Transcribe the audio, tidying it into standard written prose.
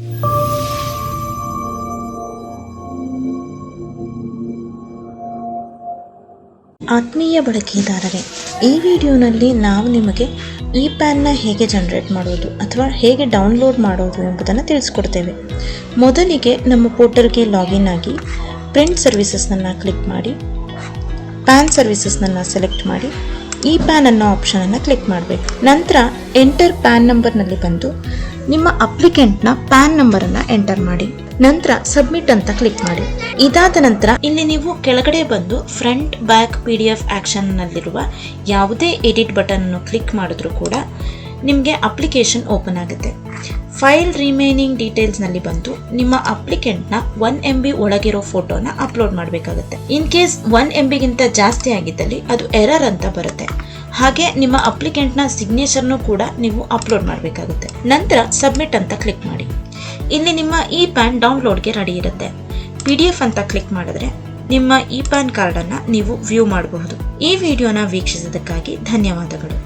ಆತ್ಮೀಯ ಬಳಕೆದಾರರೇ, ಈ ವಿಡಿಯೋನಲ್ಲಿ ನಾವು ನಿಮಗೆ ಈ ಪ್ಯಾನ್ನ ಹೇಗೆ ಜನರೇಟ್ ಮಾಡೋದು ಅಥವಾ ಹೇಗೆ ಡೌನ್ಲೋಡ್ ಮಾಡೋದು ಎಂಬುದನ್ನು ತಿಳಿಸ್ಕೊಡ್ತೇವೆ. ಮೊದಲಿಗೆ ನಮ್ಮ ಪೋರ್ಟಲ್ಗೆ ಲಾಗಿನ್ ಆಗಿ ಪ್ರಿಂಟ್ ಸರ್ವಿಸಸ್ನನ್ನು ಕ್ಲಿಕ್ ಮಾಡಿ, ಪ್ಯಾನ್ ಸರ್ವಿಸಸ್ನನ್ನು ಸೆಲೆಕ್ಟ್ ಮಾಡಿ, ಈ ಪ್ಯಾನ್ ಅನ್ನೋ ಆಪ್ಷನನ್ನು ಕ್ಲಿಕ್ ಮಾಡಬೇಕು. ನಂತರ ಎಂಟರ್ ಪ್ಯಾನ್ ನಂಬರ್ನಲ್ಲಿ ಬಂದು ನಿಮ್ಮ ಅಪ್ಲಿಕೆಂಟ್ನ ಪ್ಯಾನ್ ನಂಬರನ್ನು ಎಂಟರ್ ಮಾಡಿ, ನಂತರ ಸಬ್ಮಿಟ್ ಅಂತ ಕ್ಲಿಕ್ ಮಾಡಿ. ಇದಾದ ನಂತರ ಇಲ್ಲಿ ನೀವು ಕೆಳಗಡೆ ಬಂದು ಫ್ರಂಟ್ ಬ್ಯಾಕ್ PDF ಆಕ್ಷನ್ನಲ್ಲಿರುವ ಯಾವುದೇ ಎಡಿಟ್ ಬಟನ್ ಅನ್ನು ಕ್ಲಿಕ್ ಮಾಡಿದ್ರೂ ಕೂಡ ನಿಮಗೆ ಅಪ್ಲಿಕೇಶನ್ ಓಪನ್ ಆಗುತ್ತೆ. ಫೈಲ್ ರಿಮೈನಿಂಗ್ ಡೀಟೇಲ್ಸ್ನಲ್ಲಿ ಬಂದು ನಿಮ್ಮ ಅಪ್ಲಿಕೆಂಟ್ನ 1 MB ಒಳಗಿರೋ ಫೋಟೋನ ಅಪ್ಲೋಡ್ ಮಾಡಬೇಕಾಗುತ್ತೆ. ಇನ್ ಕೇಸ್ 1 MBಗಿಂತ ಜಾಸ್ತಿ ಆಗಿದ್ದಲ್ಲಿ ಅದು ಎರರ್ ಅಂತ ಬರುತ್ತೆ. ಹಾಗೆ ನಿಮ್ಮ ಅಪ್ಲಿಕೆಂಟ್ನ ಸಿಗ್ನೇಚರ್ನು ಕೂಡ ನೀವು ಅಪ್ಲೋಡ್ ಮಾಡಬೇಕಾಗುತ್ತೆ. ನಂತರ ಸಬ್ಮಿಟ್ ಅಂತ ಕ್ಲಿಕ್ ಮಾಡಿ. ಇಲ್ಲಿ ನಿಮ್ಮ ಈ ಪ್ಯಾನ್ ಡೌನ್ಲೋಡ್ಗೆ ರೆಡಿ ಇರುತ್ತೆ. PDF ಅಂತ ಕ್ಲಿಕ್ ಮಾಡಿದ್ರೆ ನಿಮ್ಮ ಈ ಪ್ಯಾನ್ ಕಾರ್ಡನ್ನು ನೀವು ವ್ಯೂ ಮಾಡಬಹುದು. ಈ ವಿಡಿಯೋನ ವೀಕ್ಷಿಸಿದ್ದಕ್ಕಾಗಿ ಧನ್ಯವಾದಗಳು.